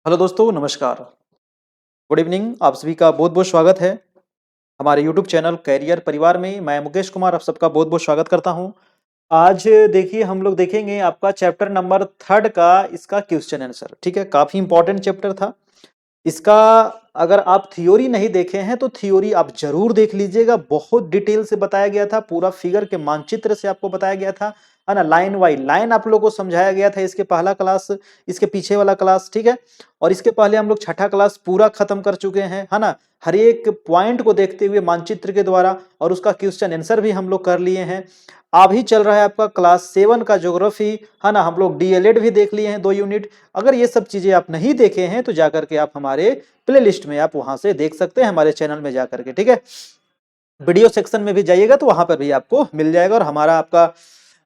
Hello दोस्तों, नमस्कार। Good evening. आप सभी का बहुत बहुत स्वागत है हमारे यूट्यूब चैनल कैरियर परिवार में। मैं मुकेश कुमार आप सबका बहुत बहुत स्वागत करता हूं। आज देखिए हम लोग देखेंगे आपका चैप्टर नंबर 3 का इसका क्वेश्चन आंसर। ठीक है, काफी इंपॉर्टेंट चैप्टर था इसका। अगर आप थ्योरी नहीं देखे हैं तो थ्योरी आप जरूर देख लीजिएगा। बहुत डिटेल से बताया गया था, पूरा फिगर के मानचित्र से आपको बताया गया था, है ना। लाइन बाई लाइन आप लोगों को समझाया गया था। इसके पहला क्लास, इसके पीछे वाला क्लास, ठीक है। और इसके पहले हम लोग छठा क्लास पूरा खत्म कर चुके हैं, है ना। हर एक पॉइंट को देखते हुए मानचित्र के द्वारा और उसका क्वेश्चन आंसर भी हम लोग कर लिए हैं। अभी चल रहा है आपका क्लास 7 का ज्योग्राफी, है ना। हम लोग डीएलएड भी देख लिए हैं 2 यूनिट। अगर ये सब चीजें आप नहीं देखे हैं तो जाकर के आप हमारे प्ले लिस्ट में आप वहां से देख सकते हैं, हमारे चैनल में जाकर के, ठीक है। वीडियो सेक्शन में भी जाइएगा तो वहां पर भी आपको मिल जाएगा। और हमारा आपका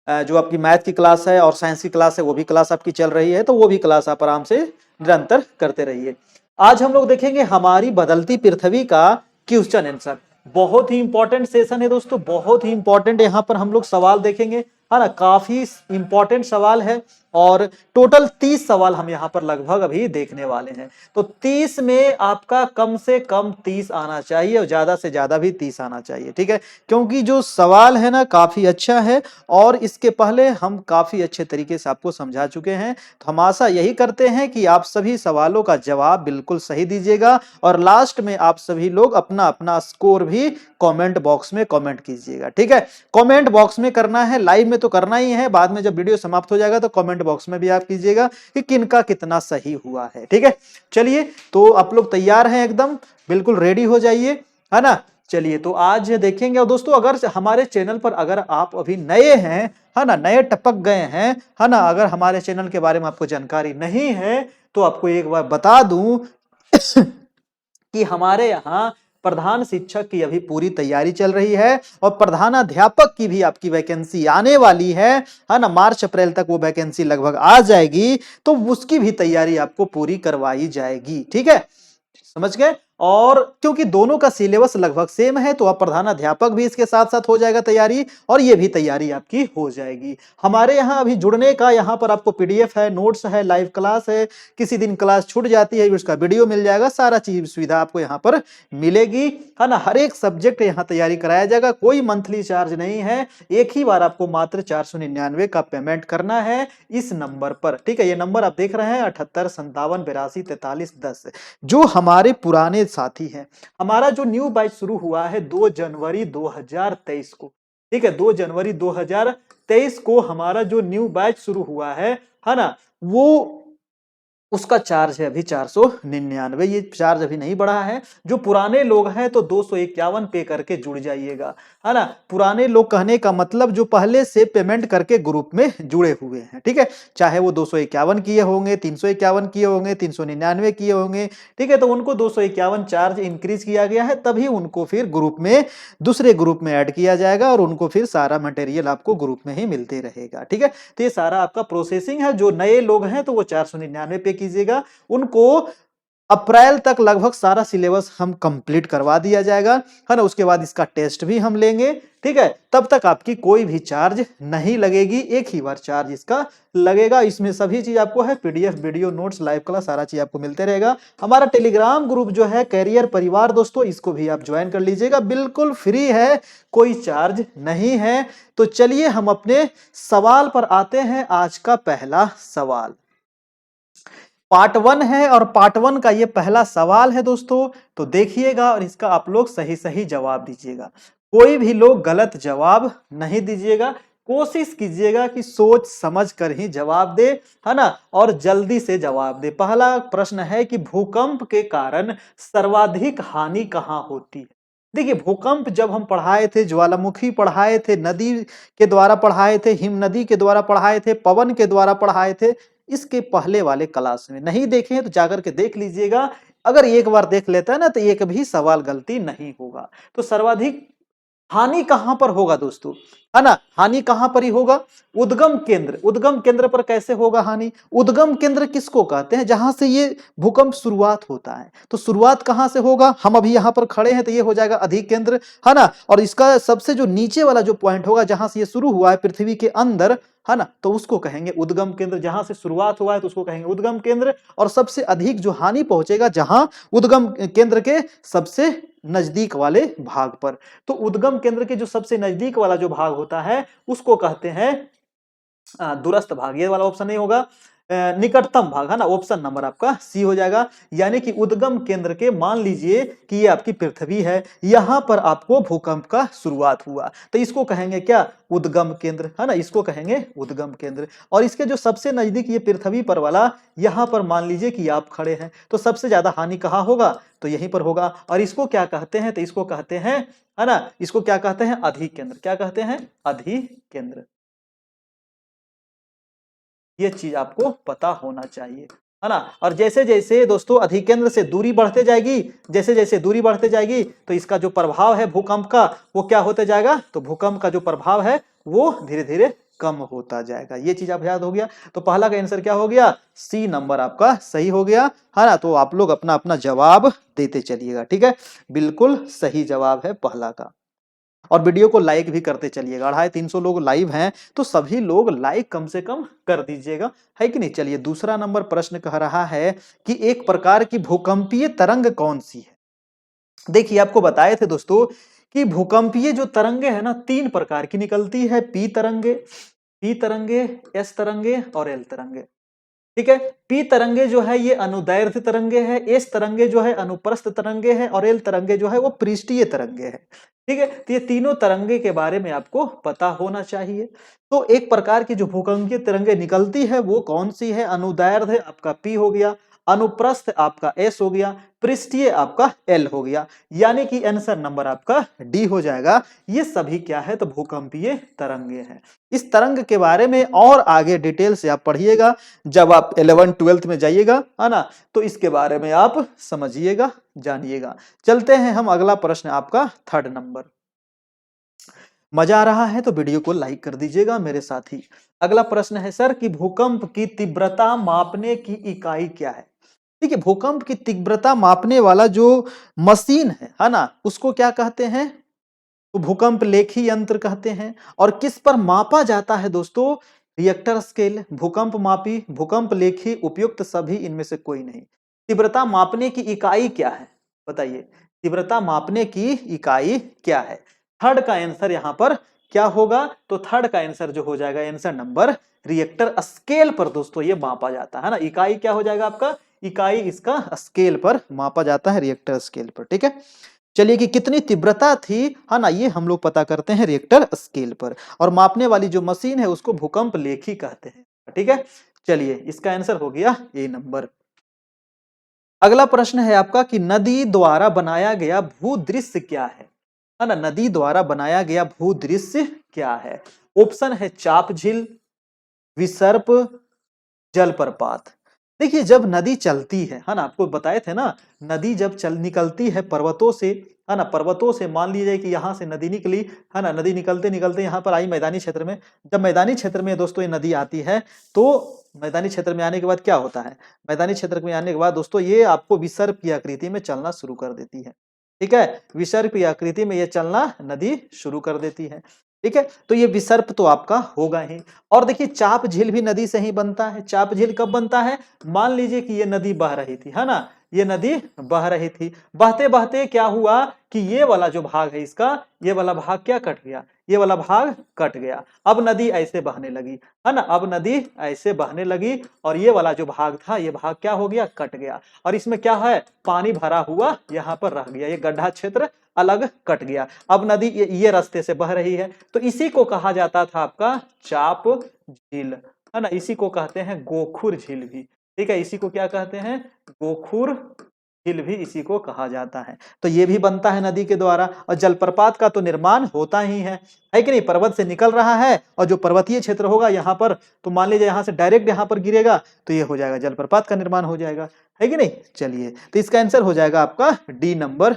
जो आपकी मैथ की क्लास है और साइंस की क्लास है वो भी क्लास आपकी चल रही है, तो वो भी क्लास आप आराम से निरंतर करते रहिए। आज हम लोग देखेंगे हमारी बदलती पृथ्वी का क्वेश्चन आंसर। बहुत ही इंपॉर्टेंट सेशन है दोस्तों, बहुत ही इंपॉर्टेंट। यहाँ पर हम लोग सवाल देखेंगे, है ना। काफी इंपॉर्टेंट सवाल है और टोटल 30 सवाल हम यहाँ पर लगभग अभी देखने वाले हैं। तो 30 में आपका कम से कम 30 आना चाहिए और ज्यादा से ज्यादा भी 30 आना चाहिए, ठीक है। क्योंकि जो सवाल है ना काफी अच्छा है और इसके पहले हम काफी अच्छे तरीके से आपको समझा चुके हैं। तो हम आशा यही करते हैं कि आप सभी सवालों का जवाब बिल्कुल सही दीजिएगा और लास्ट में आप सभी लोग अपना अपना स्कोर भी कमेंट बॉक्स में कमेंट कीजिएगा, ठीक है। कमेंट बॉक्स में करना है, लाइव में तो करना ही है, बाद में जब वीडियो समाप्त हो जाएगा तो कमेंट बॉक्स में भी आप कीजिएगा कि किनका कितना सही हुआ है, ठीक है। चलिए, तो आप लोग तैयार हैं, एकदम बिल्कुल रेडी हो जाइए, है ना। चलिए, तो आज देखेंगे। और दोस्तों, अगर हमारे चैनल पर अगर आप अभी नए हैं, है ना, नए टपक गए हैं, है ना, अगर हमारे चैनल के बारे में आपको जानकारी नहीं है तो आपको एक बार बता दूं कि हमारे यहाँ प्रधान शिक्षक की अभी पूरी तैयारी चल रही है और प्रधानाध्यापक की भी आपकी वैकेंसी आने वाली है ना। मार्च अप्रैल तक वो वैकेंसी लगभग आ जाएगी, तो उसकी भी तैयारी आपको पूरी करवाई जाएगी, ठीक है। समझ गए। और क्योंकि दोनों का सिलेबस लगभग सेम है तो आप प्रधानाध्यापक भी इसके साथ साथ हो जाएगा तैयारी और ये भी तैयारी आपकी हो जाएगी। हमारे यहाँ अभी जुड़ने का, यहाँ पर आपको पीडीएफ है, नोट्स है, लाइव क्लास है। किसी दिन क्लास छूट जाती है उसका वीडियो मिल जाएगा, सारा चीज सुविधा आपको यहाँ पर मिलेगी, है ना। हर एक सब्जेक्ट यहाँ तैयारी कराया जाएगा, कोई मंथली चार्ज नहीं है। एक ही बार आपको मात्र 499 का पेमेंट करना है इस नंबर पर, ठीक है। ये नंबर आप देख रहे हैं 7857824310, जो हमारे पुराने साथी हैं। हमारा जो न्यू बैच शुरू हुआ है 2 जनवरी 2023 को, ठीक है। 2 जनवरी 2023 को हमारा जो न्यू बैच शुरू हुआ है ना, वो उसका चार्ज है अभी 499। ये चार्ज अभी नहीं बढ़ा है। जो पुराने लोग हैं तो 251 पे करके जुड़ जाइएगा, है ना। पुराने लोग कहने का मतलब जो पहले से पेमेंट करके ग्रुप में जुड़े हुए हैं, ठीक है। चाहे वो 251 किए होंगे, 351 किए होंगे, 399 किए होंगे, ठीक है। तो उनको 251 चार्ज इंक्रीज किया गया है, तभी उनको फिर ग्रुप में, दूसरे ग्रुप में ऐड किया जाएगा और उनको फिर सारा मटेरियल आपको ग्रुप में ही मिलते रहेगा, ठीक है। तो ये सारा आपका प्रोसेसिंग है। जो नए लोग हैं तो वो 499 पे कीजिएगा। उनको अप्रैल तक लगभग सारा सिलेबस हम कंप्लीट करवा दिया जाएगा, है ना। उसके बाद इसका टेस्ट भी हम लेंगे, ठीक है। तब तक आपकी कोई भी चार्ज नहीं लगेगी, एक ही बार चार्ज इसका लगेगा। इसमें सभी चीज आपको है, PDF, video, notes, live class, सारा चीज आपको मिलते रहेगा। हमारा टेलीग्राम ग्रुप जो है कैरियर परिवार दोस्तों, इसको भी आप ज्वाइन कर लीजिएगा, बिल्कुल फ्री है, कोई चार्ज नहीं है। तो चलिए हम अपने सवाल पर आते हैं। आज का पहला सवाल पार्ट 1 है और पार्ट 1 का ये पहला सवाल है दोस्तों। तो देखिएगा और इसका आप लोग सही सही जवाब दीजिएगा। कोई भी लोग गलत जवाब नहीं दीजिएगा। कोशिश कीजिएगा कि सोच समझ कर ही जवाब दे, है ना, और जल्दी से जवाब दे। पहला प्रश्न है कि भूकंप के कारण सर्वाधिक हानि कहाँ होती है। देखिए, भूकंप जब हम पढ़ाए थे, ज्वालामुखी पढ़ाए थे, नदी के द्वारा पढ़ाए थे, हिम नदी के द्वारा पढ़ाए थे, पवन के द्वारा पढ़ाए थे। इसके पहले वाले क्लास में नहीं देखे हैं तो जाकर के देख लीजिएगा। अगर एक बार देख लेता है ना तो एक भी सवाल गलती नहीं होगा। तो सर्वाधिक हानि कहां पर होगा दोस्तों, है ना, हानि कहां पर ही होगा, उद्गम केंद्र। उद्गम केंद्र पर कैसे होगा हानि, उद्गम केंद्र किसको कहते हैं, जहां से ये भूकंप शुरुआत होता है। तो शुरुआत कहां से होगा, हम अभी यहां पर खड़े हैं तो ये हो जाएगा अधिक केंद्र, है ना, और इसका सबसे जो नीचे वाला जो पॉइंट होगा जहां से ये शुरू हुआ है पृथ्वी के अंदर, है ना, तो उसको कहेंगे उद्गम केंद्र। जहां से शुरुआत हुआ है तो उसको कहेंगे उद्गम केंद्र। और सबसे अधिक जो हानि पहुंचेगा जहां उद्गम केंद्र के सबसे नजदीक वाले भाग पर। तो उद्गम केंद्र के जो सबसे नजदीक वाला जो भाग होता है उसको कहते हैं दूरस्थ भाग। ये वाला ऑप्शन नहीं होगा, निकटतम भाग, है ना, ऑप्शन नंबर आपका सी हो जाएगा। यानी कि उद्गम केंद्र के, मान लीजिए कि ये आपकी पृथ्वी है, यहां पर आपको भूकंप का शुरुआत हुआ, तो इसको कहेंगे क्या, उद्गम केंद्र, है ना, इसको कहेंगे उद्गम केंद्र। और इसके जो सबसे नजदीक ये पृथ्वी पर वाला, यहां पर मान लीजिए कि आप खड़े हैं, तो सबसे ज्यादा हानि कहां होगा, तो यहीं पर होगा। और इसको क्या कहते हैं, तो इसको कहते हैं, है ना, इसको क्या कहते हैं, अधिक केंद्र। क्या कहते हैं, अधिक केंद्र। ये चीज आपको पता होना चाहिए, है ना। और जैसे जैसे दोस्तों अधिकेंद्र से दूरी बढ़ते जाएगी, जैसे जैसे दूरी बढ़ते जाएगी, तो इसका जो प्रभाव है भूकंप का वो क्या होते जाएगा, तो भूकंप का जो प्रभाव है वो धीरे धीरे कम होता जाएगा। ये चीज आप याद हो गया। तो पहला का आंसर क्या हो गया, सी नंबर आपका सही हो गया, है ना। तो आप लोग अपना अपना जवाब देते चलिएगा, ठीक है, बिल्कुल सही जवाब है पहला का। और वीडियो को लाइक भी करते चलिएगा, 250-300 लोग लाइव हैं तो सभी लोग लाइक कम से कम कर दीजिएगा, है कि नहीं। चलिए दूसरा नंबर प्रश्न कह रहा है कि एक प्रकार की भूकंपीय तरंग कौन सी है। देखिए आपको बताए थे दोस्तों कि भूकंपीय जो तरंगे है ना, 3 प्रकार की निकलती है, पी तरंगे, एस तरंगे और एल तरंगे, ठीक है। पी तरंगे जो है ये अनुदैर्ध्य तरंगे है, एस तरंगे जो है अनुप्रस्थ तरंगे है, और एल तरंगे जो है वो पृष्ठीय तरंगे है, ठीक है। तो ये तीनों तरंगे के बारे में आपको पता होना चाहिए। तो एक प्रकार की जो भूकंपीय तरंगे निकलती है वो कौन सी है, अनुदैर्ध्य आपका पी हो गया, अनुप्रस्थ आपका एस हो गया, पृष्ठीय आपका एल हो गया। यानी कि आंसर नंबर आपका डी हो जाएगा। ये सभी क्या है, तो भूकंपीय तरंगे हैं। इस तरंग के बारे में और आगे डिटेल से आप पढ़िएगा जब आप 11th-12th में जाइएगा, है ना, तो इसके बारे में आप समझिएगा, जानिएगा। चलते हैं हम अगला प्रश्न आपका 3rd नंबर। मजा आ रहा है तो वीडियो को लाइक कर दीजिएगा मेरे साथ ही। अगला प्रश्न है सर कि भूकंप की तीव्रता मापने की इकाई क्या है। ठीक है, भूकंप की तीव्रता मापने वाला जो मशीन है ना, उसको क्या कहते हैं, तो भूकंप लेखी यंत्र कहते हैं। और किस पर मापा जाता है दोस्तों, रिएक्टर स्केल, भूकंप मापी, भूकंप लेखी, उपयुक्त सभी इनमें से कोई नहीं। तीव्रता मापने की इकाई क्या है, बताइए, तीव्रता मापने की इकाई क्या है। थर्ड का आंसर यहां पर क्या होगा, तो थर्ड का आंसर जो हो जाएगा, आंसर नंबर रिएक्टर स्केल पर दोस्तों ये मापा जाता है ना। इकाई क्या हो जाएगा आपका, इकाई इसका स्केल पर मापा जाता है, रिएक्टर स्केल पर, ठीक है। चलिए कि कितनी तीव्रता थी, है ना, ये हम लोग पता करते हैं रिएक्टर स्केल पर। और मापने वाली जो मशीन है उसको भूकंप लेखी कहते हैं, ठीक है। चलिए इसका आंसर हो गया ए नंबर। अगला प्रश्न है आपका कि नदी द्वारा बनाया गया भूदृश्य क्या है ना, नदी द्वारा बनाया गया भूदृश्य क्या है। ऑप्शन है चाप झील, विसर्प, जलप्रपात। देखिए जब नदी चलती है ना, आपको बताए थे ना, नदी जब निकलती है पर्वतों से, है ना, पर्वतों से मान लीजिए कि यहाँ से नदी निकली, है ना, नदी निकलते निकलते यहाँ पर आई मैदानी क्षेत्र में। जब मैदानी क्षेत्र में दोस्तों ये नदी आती है तो मैदानी क्षेत्र में आने के बाद क्या होता है, मैदानी क्षेत्र में आने के बाद दोस्तों ये आपको विसर्प की आकृति में चलना शुरू कर देती है, ठीक है। विसर्प की आकृति में ये चलना नदी शुरू कर देती है, ठीक है। तो ये विसर्प तो आपका होगा ही। और देखिए चाप झील भी नदी से ही बनता है। चाप झील कब बनता है, मान लीजिए कि ये नदी बह रही थी, है ना, ये नदी बह रही थी, बहते बहते क्या हुआ कि ये वाला जो भाग है इसका, ये वाला भाग क्या कट गया, ये वाला भाग कट गया। अब नदी ऐसे बहने लगी, है ना, अब नदी ऐसे बहने लगी और ये वाला जो भाग था ये भाग क्या हो गया, कट गया। और इसमें क्या है, पानी भरा हुआ यहाँ पर रह गया, ये गड्ढा क्षेत्र अलग कट गया। अब नदी ये रास्ते से बह रही है, तो इसी को कहा जाता था आपका चाप झील, है ना, इसी को कहते हैं गोखुर झील भी, ठीक है। इसी को क्या कहते हैं, गोखुर झील भी इसी को कहा जाता है। तो ये भी बनता है नदी के द्वारा। और जलप्रपात का तो निर्माण होता ही है कि नहीं, पर्वत से निकल रहा है और जो पर्वतीय क्षेत्र होगा यहाँ पर, तो मान लीजिए यहाँ से डायरेक्ट यहाँ पर गिरेगा तो ये हो जाएगा, जलप्रपात का निर्माण हो जाएगा, है कि नहीं। चलिए तो इसका आंसर हो जाएगा आपका डी नंबर।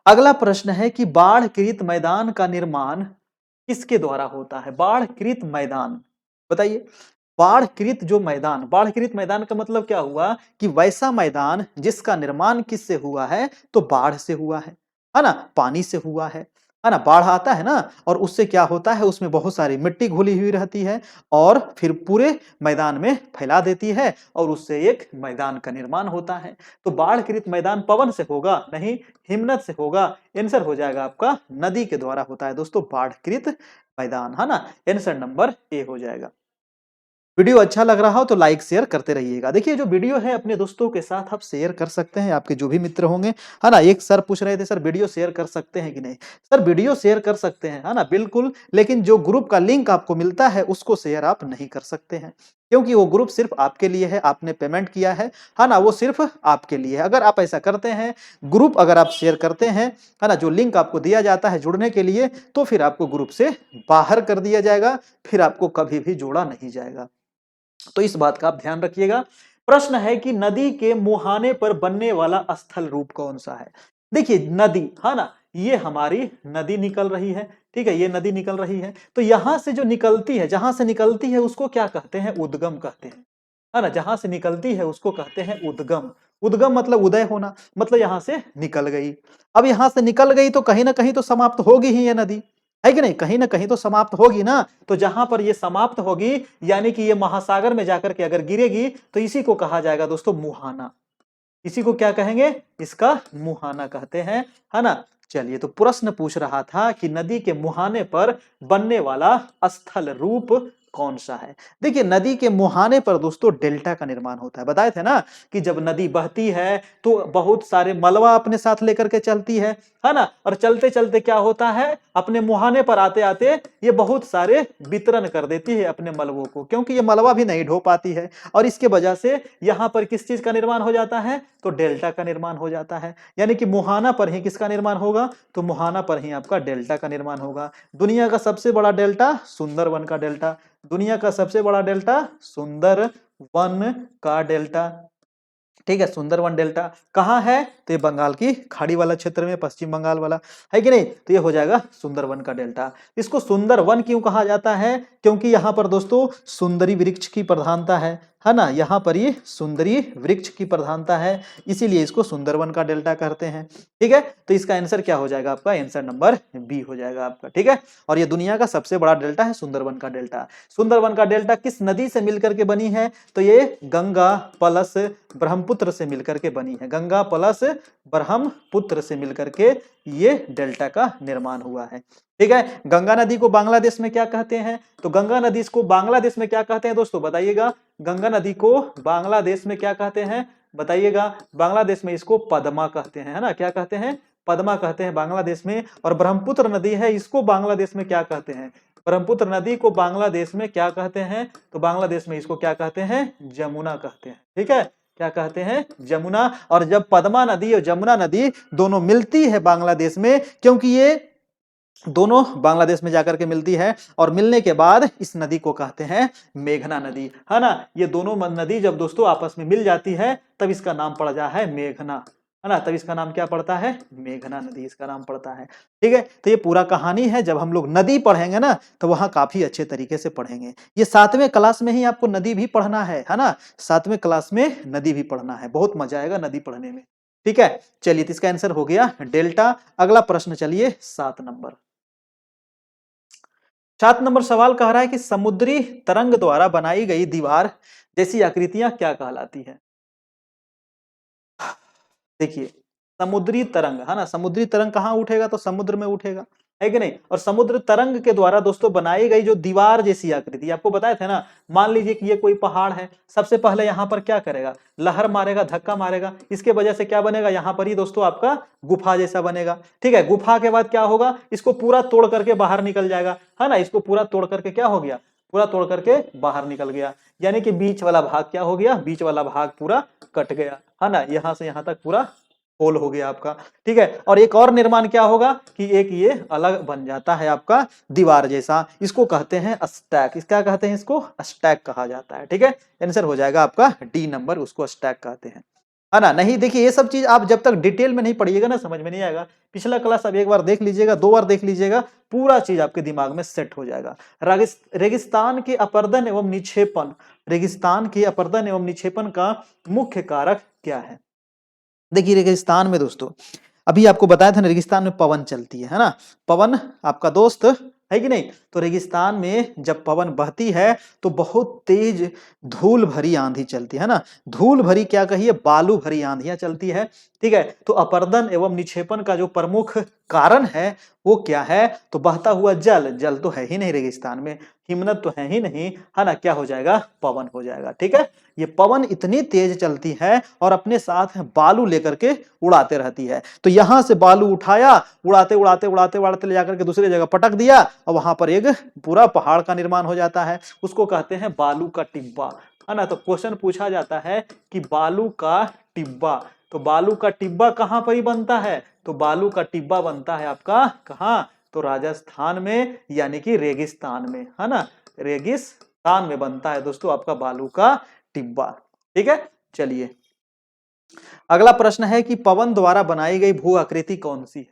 अगला प्रश्न है कि बाढ़कृत मैदान का निर्माण किसके द्वारा होता है? बाढ़कृत मैदान, बताइए। बाढ़कृत मैदान का मतलब क्या हुआ कि वैसा मैदान जिसका निर्माण किससे हुआ है? तो बाढ़ से हुआ है ना, पानी से हुआ है ना। बाढ़ आता है ना, और उससे क्या होता है, उसमें बहुत सारी मिट्टी घुली हुई रहती है और फिर पूरे मैदान में फैला देती है और उससे एक मैदान का निर्माण होता है। तो बाढ़कृत मैदान पवन से होगा नहीं, हिमनद से होगा। आंसर हो जाएगा आपका नदी के द्वारा होता है दोस्तों बाढ़कृत मैदान, है ना। आंसर नंबर ए हो जाएगा। वीडियो अच्छा लग रहा हो तो लाइक शेयर करते रहिएगा। देखिए जो वीडियो है अपने दोस्तों के साथ आप शेयर कर सकते हैं, आपके जो भी मित्र होंगे, है ना। एक सर पूछ रहे थे सर वीडियो शेयर कर सकते हैं कि नहीं? सर वीडियो शेयर कर सकते हैं, है ना, बिल्कुल, लेकिन जो ग्रुप का लिंक आपको मिलता है उसको शेयर आप नहीं कर सकते हैं, क्योंकि वो ग्रुप सिर्फ आपके लिए है, आपने पेमेंट किया है ना, वो सिर्फ आपके लिए है। अगर आप ऐसा करते हैं, ग्रुप अगर आप शेयर करते हैं, है ना, जो लिंक आपको दिया जाता है जुड़ने के लिए, तो फिर आपको ग्रुप से बाहर कर दिया जाएगा, फिर आपको कभी भी जोड़ा नहीं जाएगा। तो इस बात का आप ध्यान रखिएगा। प्रश्न है कि नदी के मुहाने पर बनने वाला स्थल रूप कौन सा है? देखिए नदी, है ना, ये हमारी नदी निकल रही है, ठीक है, ये नदी निकल रही है, तो यहां से जो निकलती है, जहां से निकलती है उसको क्या कहते हैं? उद्गम कहते हैं, है ना। जहां से निकलती है उसको कहते हैं उद्गम। उद्गम मतलब उदय होना, मतलब यहां से निकल गई। अब यहां से निकल गई तो कहीं ना कहीं तो समाप्त होगी ही ये नदी, है कि नहीं? कहीं ना कहीं तो समाप्त होगी ना। तो जहां पर ये समाप्त होगी, यानी कि ये महासागर में जाकर के अगर गिरेगी, तो इसी को कहा जाएगा दोस्तों मुहाना। इसी को क्या कहेंगे? इसका मुहाना कहते हैं, है ना। चलिए, तो प्रश्न पूछ रहा था कि नदी के मुहाने पर बनने वाला स्थल रूप कौन सा है? देखिए नदी के मुहाने पर दोस्तों डेल्टा का निर्माण होता है। बताए थे ना कि जब नदी बहती है तो बहुत सारे मलबा अपने साथ लेकर के चलती है ना, और चलते चलते क्या होता है, अपने मुहाने पर आते आते ये बहुत सारे वितरण कर देती है अपने मलबों को, क्योंकि ये मलबा भी नहीं ढो पाती है, और इसके वजह से यहां पर किस चीज का निर्माण हो जाता है? तो डेल्टा का निर्माण हो जाता है। यानी कि मुहाना पर ही किसका निर्माण होगा? तो मुहाना पर ही आपका डेल्टा का निर्माण होगा। दुनिया का सबसे बड़ा डेल्टा सुंदरवन का डेल्टा, दुनिया का सबसे बड़ा डेल्टा सुंदरवन का डेल्टा, ठीक है। सुंदरवन डेल्टा कहाँ है? तो ये बंगाल की खाड़ी वाला क्षेत्र में, पश्चिम बंगाल वाला, है कि नहीं? तो ये हो जाएगा सुंदरवन का डेल्टा। इसको सुंदरवन क्यों कहा जाता है? क्योंकि यहाँ पर दोस्तों सुंदरी वृक्ष की प्रधानता है ना। यहाँ पर ये सुंदरी वृक्ष की प्रधानता है, इसीलिए इसको सुंदरवन का डेल्टा कहते हैं, ठीक है। तो इसका आंसर क्या हो जाएगा आपका? आंसर नंबर बी हो जाएगा आपका, ठीक है। और ये दुनिया का सबसे बड़ा डेल्टा है सुंदरवन का डेल्टा। सुंदरवन का डेल्टा किस नदी से मिलकर के बनी है? तो ये गंगा प्लस ब्रह्मपुत्र से मिलकर के बनी है। गंगा प्लस ब्रह्मपुत्र से मिलकर के ये डेल्टा का निर्माण हुआ है, ठीक है। गंगा नदी को बांग्लादेश में क्या कहते हैं? तो गंगा नदी को बांग्लादेश में क्या कहते हैं दोस्तों? बताइएगा। गंगा नदी को बांग्लादेश में क्या कहते हैं? बताइएगा। बांग्लादेश में इसको पद्मा कहते हैं, है ना। क्या कहते हैं? पद्मा कहते हैं बांग्लादेश में। और ब्रह्मपुत्र नदी है, इसको बांग्लादेश में क्या कहते हैं? ब्रह्मपुत्र नदी को बांग्लादेश में क्या कहते हैं? तो बांग्लादेश में इसको क्या कहते हैं? जमुना कहते हैं, ठीक है। क्या कहते हैं? जमुना। और जब पद्मा नदी और जमुना नदी दोनों मिलती है बांग्लादेश में, क्योंकि ये दोनों बांग्लादेश में जाकर के मिलती है, और मिलने के बाद इस नदी को कहते हैं मेघना नदी, है ना। ये दोनों नदी जब दोस्तों आपस में मिल जाती है तब इसका नाम पड़ जाता है मेघना, है ना। तब इसका नाम क्या पड़ता है? मेघना नदी इसका नाम पड़ता है, ठीक है। तो ये पूरा कहानी है, जब हम लोग नदी पढ़ेंगे ना तो वहां काफी अच्छे तरीके से पढ़ेंगे। ये 7वें क्लास में ही आपको नदी भी पढ़ना है ना। 7वें क्लास में नदी भी पढ़ना है, बहुत मजा आएगा नदी पढ़ने में, ठीक है। चलिए, तो इसका आंसर हो गया डेल्टा। अगला प्रश्न चलिए 7 नंबर। 7 नंबर सवाल कह रहा है कि समुद्री तरंग द्वारा बनाई गई दीवार जैसी आकृतियां क्या कहलाती है? देखिए समुद्री तरंग, है ना, समुद्री तरंग कहाँ उठेगा? तो समुद्र में उठेगा, है कि नहीं। और समुद्र तरंग के द्वारा दोस्तों बनाई गई जो दीवार जैसी आकृति, आपको बताया था ना, मान लीजिए कि ये कोई पहाड़ है, सबसे पहले यहाँ पर क्या करेगा? लहर मारेगा, धक्का मारेगा, इसके वजह से क्या बनेगा? यहाँ पर ही दोस्तों आपका गुफा जैसा बनेगा, ठीक है। गुफा के बाद क्या होगा? इसको पूरा तोड़ करके बाहर निकल जाएगा, है ना। इसको पूरा तोड़ करके क्या हो गया? पूरा तोड़ करके बाहर निकल गया, यानी कि बीच वाला भाग क्या हो गया? बीच वाला भाग पूरा कट गया, है ना। यहां से यहां तक पूरा होल हो गया आपका, ठीक है। और एक और निर्माण क्या होगा कि एक ये अलग बन जाता है आपका दीवार जैसा, इसको कहते हैं स्टैक। इसका कहते हैं? इसको स्टैक कहा जाता है, ठीक है। आंसर हो जाएगा आपका डी नंबर, उसको स्टैक कहते हैं। है ना। नहीं देखिए, ये सब चीज आप जब तक डिटेल में नहीं पढ़िएगा ना, समझ में नहीं आएगा। पिछला क्लास आप एक बार देख लीजिएगा, 2 बार देख लीजिएगा, पूरा चीज आपके दिमाग में सेट हो जाएगा। रेगिस्तान के अपर्दन एवं निक्षेपण, रेगिस्तान के अपर्दन एवं निक्षेपण का मुख्य कारक क्या है? देखिए रेगिस्तान में दोस्तों, अभी आपको बताया था ना, रेगिस्तान में पवन चलती है ना, पवन आपका दोस्त है कि नहीं। तो रेगिस्तान में जब पवन बहती है तो बहुत तेज धूल भरी आंधी चलती है ना, धूल भरी क्या कहिए, बालू भरी आंधियां चलती है। ठीक है, तो अपर्दन एवं निक्षेपण का जो प्रमुख कारण है वो क्या है? तो बहता हुआ जल, जल तो है ही नहीं रेगिस्तान में, हिमनद तो है ही नहीं, है ना, क्या हो जाएगा? पवन हो जाएगा। ठीक है, ये पवन इतनी तेज चलती है और अपने साथ बालू लेकर के उड़ाते रहती है। तो यहां से बालू उठाया, उड़ाते उड़ाते उड़ाते उड़ाते ले जाकर के दूसरी जगह पटक दिया और वहां पर एक पूरा पहाड़ का निर्माण हो जाता है, उसको कहते हैं बालू का टिब्बा, है ना। तो क्वेश्चन पूछा जाता है कि बालू का टिब्बा, तो बालू का टिब्बा कहां पर ही बनता है? तो बालू का टिब्बा बनता है आपका कहां? तो राजस्थान में, यानी कि रेगिस्तान में, है ना, रेगिस्तान में बनता है दोस्तों आपका बालू का टिब्बा। ठीक है, चलिए अगला प्रश्न है कि पवन द्वारा बनाई गई भू आकृति कौन सी है?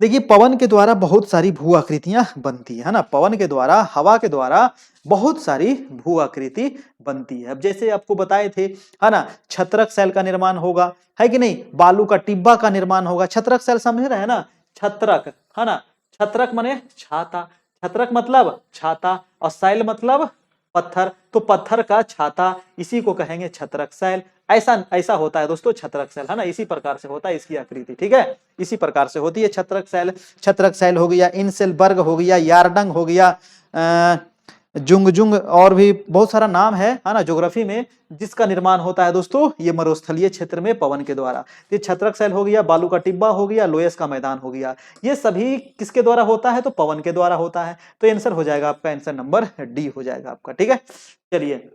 देखिए पवन के द्वारा बहुत सारी भू आकृतियां बनती है ना, पवन के द्वारा, हवा के द्वारा बहुत सारी भू आकृति बनती है। अब जैसे आपको बताए थे, है ना, छत्रक शैल का निर्माण होगा, है कि नहीं, बालू का टिब्बा का निर्माण होगा। छत्रक शैल समझ रहे हैं ना, छत्रक, है ना, छत्रक माने छाता, छत्रक मतलब छाता और शैल मतलब पत्थर, तो पत्थर का छाता, इसी को कहेंगे छत्रक शैल। ऐसा ऐसा होता है दोस्तों छत्रक शैल, है ना, इसी प्रकार से होता है इसकी आकृति। ठीक है, इसी प्रकार से होती है छत्रक शैल। छत्रक शैल हो गया, इनसेलबर्ग हो गया, यारडंग हो गया, जुंगजुंग, और भी बहुत सारा नाम है ना ज्योग्राफी में, जिसका निर्माण होता है दोस्तों ये मरुस्थलीय क्षेत्र में पवन के द्वारा। ये छत्रक शैल हो गया, बालू का टिब्बा हो गया, लोयस का मैदान हो गया, ये सभी किसके द्वारा होता है? तो पवन के द्वारा होता है। तो आंसर हो जाएगा आपका, आंसर नंबर डी हो जाएगा आपका। ठीक है, चलिए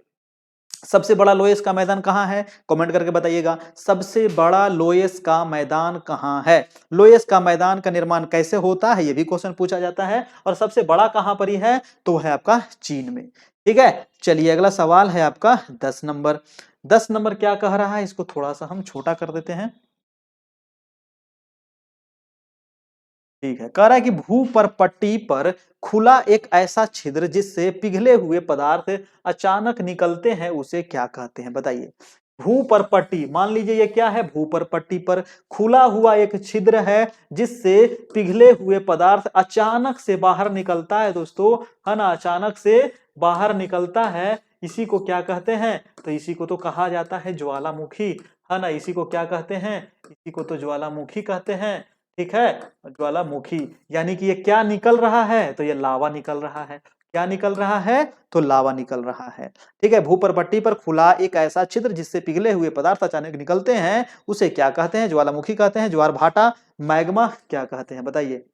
सबसे बड़ा लोयस का मैदान कहाँ है? कमेंट करके बताइएगा, सबसे बड़ा लोयस का मैदान कहाँ है? लोयस का मैदान का निर्माण कैसे होता है, ये भी क्वेश्चन पूछा जाता है। और सबसे बड़ा कहाँ पर ही है? तो है आपका चीन में। ठीक है, चलिए अगला सवाल है आपका 10 नंबर। 10 नंबर क्या कह रहा है, इसको थोड़ा सा हम छोटा कर देते हैं। ठीक है, कह रहा है कि भू पर पट्टी पर खुला एक ऐसा छिद्र जिससे पिघले हुए पदार्थ अचानक निकलते हैं, उसे क्या कहते हैं? बताइए। भू पर पट्टी, मान लीजिए ये क्या है? भू पर पट्टी पर खुला हुआ एक छिद्र है जिससे पिघले हुए पदार्थ अचानक से बाहर निकलता है दोस्तों, है ना, अचानक से बाहर निकलता है, इसी को क्या कहते हैं? तो इसी को तो कहा जाता है ज्वालामुखी, है ना, इसी को क्या कहते हैं? इसी को तो ज्वालामुखी कहते हैं। ठीक है, ज्वालामुखी, यानी कि ये क्या निकल रहा है? तो ये लावा निकल रहा है। क्या निकल रहा है? तो लावा निकल रहा है। ठीक है, भूपर्पट्टी पर खुला एक ऐसा छिद्र जिससे पिघले हुए पदार्थ अचानक निकलते हैं, उसे क्या कहते हैं? ज्वालामुखी कहते हैं, ज्वार भाटा, मैग्मा क्या कहते हैं? बताइए।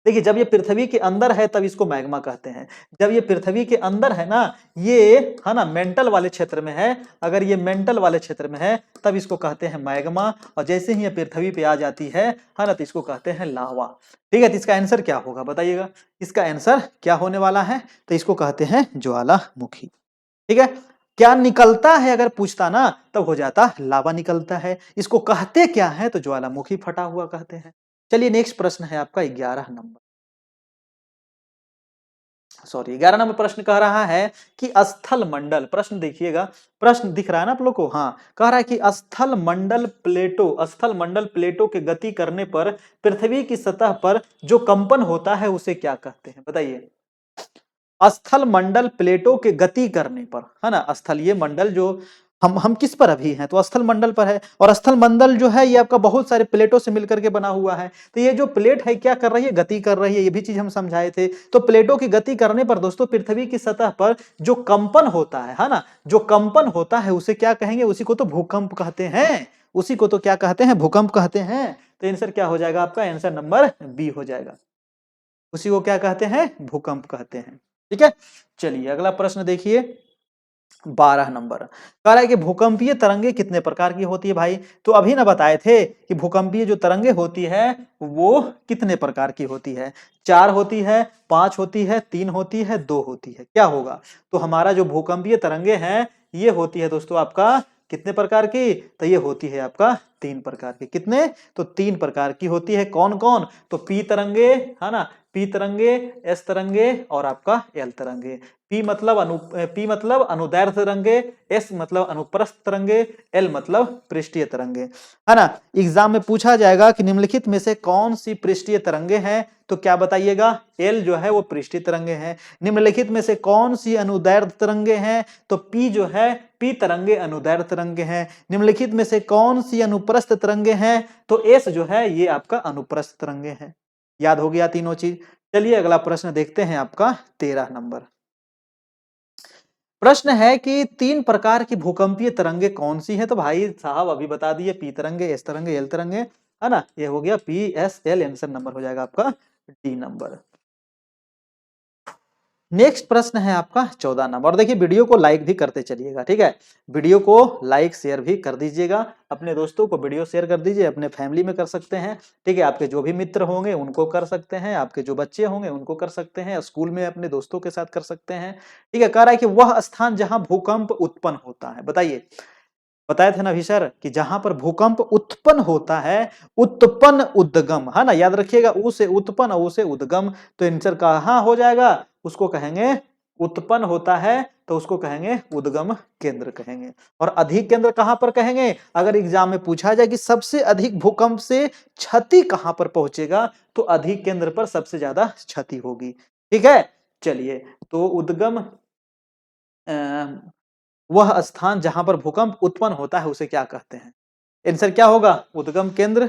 देखिए जब ये पृथ्वी के अंदर है तब इसको मैग्मा कहते हैं। जब ये पृथ्वी के अंदर है ना, ये है ना मेंटल वाले क्षेत्र में है, अगर ये मेंटल वाले क्षेत्र में है तब इसको कहते हैं मैग्मा, और जैसे ही ये पृथ्वी पे आ जाती है ना, तो इसको कहते हैं लावा। ठीक है, तो इसका आंसर क्या होगा बताइएगा, इसका आंसर क्या होने वाला है? तो इसको कहते हैं ज्वालामुखी। ठीक है, क्या निकलता है अगर पूछता ना, तब हो जाता लावा निकलता है। इसको कहते क्या है? तो ज्वालामुखी फटा हुआ कहते हैं। चलिए नेक्स्ट प्रश्न है आपका 11 नंबर, सॉरी 11 नंबर प्रश्न कह रहा है कि स्थल मंडल, प्रश्न देखिएगा, प्रश्न दिख रहा है ना आप लोग को, हाँ, कह रहा है कि स्थल मंडल प्लेटो के गति करने पर पृथ्वी की सतह पर जो कंपन होता है उसे क्या कहते हैं? बताइए। स्थल मंडल प्लेटों के गति करने पर, है ना, स्थलीय मंडल जो हम किस पर अभी हैं? तो स्थल मंडल पर है, और स्थल मंडल जो है ये आपका बहुत सारे प्लेटों से मिलकर के बना हुआ है। तो ये जो प्लेट है क्या कर रही है? गति कर रही है, ये भी चीज हम समझाए थे। तो प्लेटों की गति करने पर दोस्तों पृथ्वी की सतह पर जो कंपन होता है ना, जो कंपन होता है उसे क्या कहेंगे? उसी को तो भूकंप कहते हैं, उसी को तो क्या कहते हैं? भूकंप कहते हैं। तो आंसर क्या हो जाएगा आपका? आंसर नंबर बी हो जाएगा, उसी को क्या कहते हैं? भूकंप कहते हैं। ठीक है, चलिए अगला प्रश्न देखिए 12 नंबर, कह रहा है कि भूकंपीय तरंगे कितने प्रकार की होती है भाई? तो अभी ना बताए थे कि भूकंपीय जो तरंगे होती है वो कितने प्रकार की होती है? 4 होती है, 5 होती है, 3 होती है, 2 होती है, क्या होगा? तो हमारा जो भूकंपीय तरंगे हैं ये होती है दोस्तों आपका कितने प्रकार की? तो ये होती है आपका 3 प्रकार की। कितने? तो 3 प्रकार की होती है। कौन कौन? तो पी तरंगे, है ना, पी तरंगे, एस तरंगे और आपका एल तरंगे। पी मतलब अनुदैर्ध्य तरंगे, एस मतलब अनुप्रस्थ तरंगे, एल मतलब पृष्ठीय तरंगे, है ना। एग्जाम में पूछा जाएगा कि निम्नलिखित में से कौन सी पृष्ठीय तरंगे हैं, तो क्या बताइएगा? एल जो है वो पृष्ठीय तरंगे हैं। निम्नलिखित में से कौन सी अनुदैर्ध्य तरंगे हैं, तो पी जो है, पी तरंगे अनुदैर्ध्य तरंगे हैं। निम्नलिखित में से कौन सी अनुप्रस्थ तरंगे हैं, तो एस जो है ये आपका अनुप्रस्थ तरंगे हैं। याद हो गया तीनों चीज। चलिए अगला प्रश्न देखते हैं, आपका 13 नंबर प्रश्न है कि 3 प्रकार की भूकंपीय तरंगे कौन सी है? तो भाई साहब अभी बता दिए, पी तरंगे, एस तरंगे, एल तरंगे, है ना। ये हो गया P S L, answer number हो जाएगा आपका डी नंबर। नेक्स्ट प्रश्न है आपका 14 नंबर। और देखिए वीडियो को लाइक भी करते चलिएगा, ठीक है। वीडियो को लाइक शेयर भी कर दीजिएगा, अपने दोस्तों को वीडियो शेयर कर दीजिए, अपने फैमिली में कर सकते हैं, ठीक है। आपके जो भी मित्र होंगे उनको कर सकते हैं, आपके जो बच्चे होंगे उनको कर सकते हैं, स्कूल में अपने दोस्तों के साथ कर सकते हैं, ठीक है। कह रहा है कि वह स्थान जहां भूकंप उत्पन्न होता है, बताइए। बताए थे ना अभी सर कि जहां पर भूकंप उत्पन्न होता है, उत्पन्न उद्गम, है ना, याद रखिएगा, उ से उत्पन्न, उ से उद्गम, तो आंसर कहां हो जाएगा? उसको कहेंगे उत्पन्न होता है तो उसको कहेंगे उद्गम केंद्र कहेंगे। और अधिक केंद्र कहां पर कहेंगे? अगर एग्जाम में पूछा जाए कि सबसे अधिक भूकंप से क्षति कहां पर पहुंचेगा, तो अधिक केंद्र पर सबसे ज्यादा क्षति होगी, ठीक है। चलिए, तो उद्गम वह स्थान जहां पर भूकंप उत्पन्न होता है उसे क्या कहते हैं? आंसर क्या होगा? उद्गम केंद्र,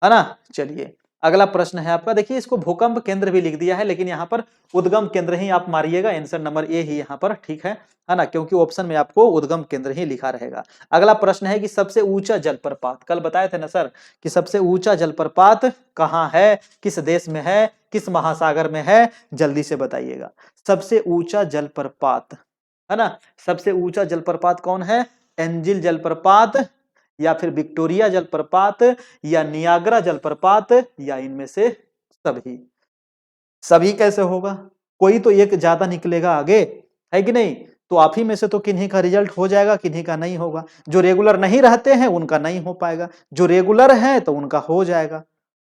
है ना। चलिए अगला प्रश्न है आपका, देखिए इसको भूकंप केंद्र भी लिख दिया है, लेकिन यहाँ पर उद्गम केंद्र ही आप मारिएगा, आंसर नंबर ए ही यहाँ पर ठीक है ना, क्योंकि ऑप्शन में आपको उद्गम केंद्र ही लिखा रहेगा। अगला प्रश्न है कि सबसे ऊंचा जलप्रपात, कल बताए थे ना सर कि सबसे ऊंचा जलप्रपात कहाँ है, किस देश में है, किस महासागर में है, जल्दी से बताइएगा। सबसे ऊंचा जलप्रपात, है ना, सबसे ऊंचा जलप्रपात कौन है? एंजिल जलप्रपात, या फिर विक्टोरिया जलप्रपात, या नियाग्रा जलप्रपात, या इनमें से सभी। सभी कैसे होगा? कोई तो एक ज्यादा निकलेगा आगे, है कि नहीं। तो आप ही में से तो किन्हीं का रिजल्ट हो जाएगा, किन्हीं का नहीं होगा। जो रेगुलर नहीं रहते हैं उनका नहीं हो पाएगा, जो रेगुलर है तो उनका हो जाएगा,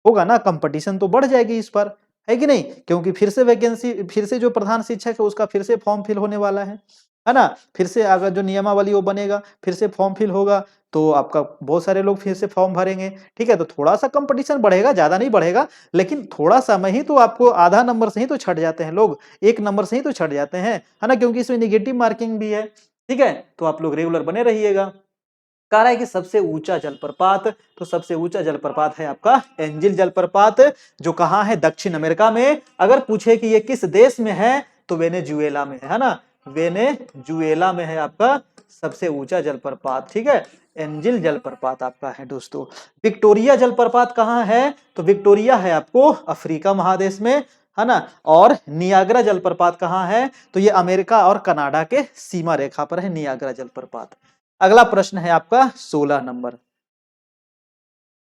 होगा ना। कंपटीशन तो बढ़ जाएगी इस पर, है कि नहीं, क्योंकि फिर से वैकेंसी, फिर से जो प्रधान शिक्षक है उसका फिर से फॉर्म फिल होने वाला है ना। फिर से अगर जो नियमावली वो बनेगा, फिर से फॉर्म फिल होगा, तो आपका बहुत सारे लोग फिर से फॉर्म भरेंगे, ठीक है। तो थोड़ा सा कंपटीशन बढ़ेगा, ज्यादा नहीं बढ़ेगा, लेकिन थोड़ा सा में ही तो आपको आधा नंबर से ही तो छट जाते हैं लोग, एक नंबर से ही तो छट जाते हैं, है ना, क्योंकि इसमें निगेटिव मार्किंग भी है, ठीक है। तो आप लोग रेगुलर बने रहिएगा। कह रहा है कि सबसे ऊंचा जलप्रपात, तो सबसे ऊंचा जलप्रपात है आपका एंजिल जलप्रपात, जो कहाँ है? दक्षिण अमेरिका में। अगर पूछे कि ये किस देश में है, तो वेनेजुएला में है ना, वेनेजुएला में है आपका सबसे ऊंचा जलप्रपात, ठीक है। एंजिल जलप्रपात आपका है दोस्तों। विक्टोरिया जलप्रपात कहाँ है? तो विक्टोरिया है आपको अफ्रीका महादेश में, है ना। और नियाग्रा जलप्रपात कहाँ है? तो ये अमेरिका और कनाडा के सीमा रेखा पर है नियाग्रा जलप्रपात। अगला प्रश्न है आपका 16 नंबर,